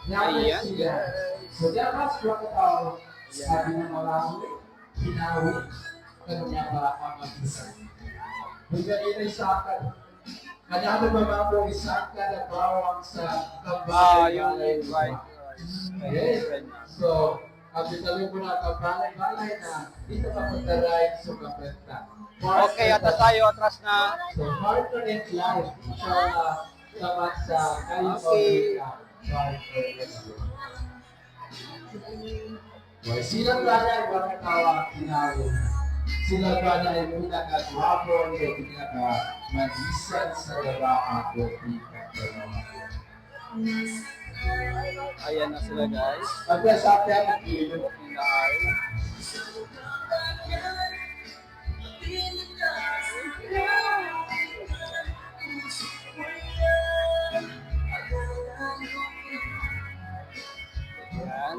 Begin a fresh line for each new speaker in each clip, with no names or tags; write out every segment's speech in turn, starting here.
Ayan,
sila.
guys.
So, dapat suwag sabi ng malawi, hinawi, kanya ba ang mag-isa. Bigyan isakan. Kanya ba mga po isakan na bawang sa
Yung
kabalay-balay.
invite.
Yes. So, ang bitalo ko na kabalay-balay na dito mapuntaray sa kapenta.
Okay, atas tayo, atras na.
So, partner in life, inshallah, tamat sa kayo
Okay.
Well, silang gana ay mga tawa kinawin. Silang gana ay pinaka-guwapo o pinaka-magisan sa lalaki o pinaka-guwapo.
Ayan na sila, guys.
Pagkasabi ang kilo,
In the aisle. Ayan.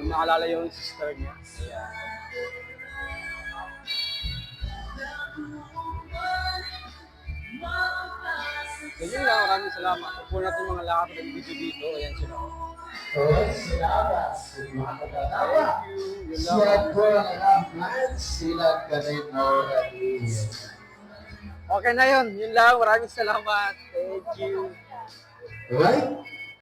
Nakalala yung sister niya. Ayan. So yun lang, maraming salamat. Kung natin mga lakad ng video dito, ayan sila.
salamat sa mga katatawa.
Yun
Siya
lang.
ko ang man, sila kanay mo
Okay na yun. Yun lang. Maraming salamat. Thank you.
Right?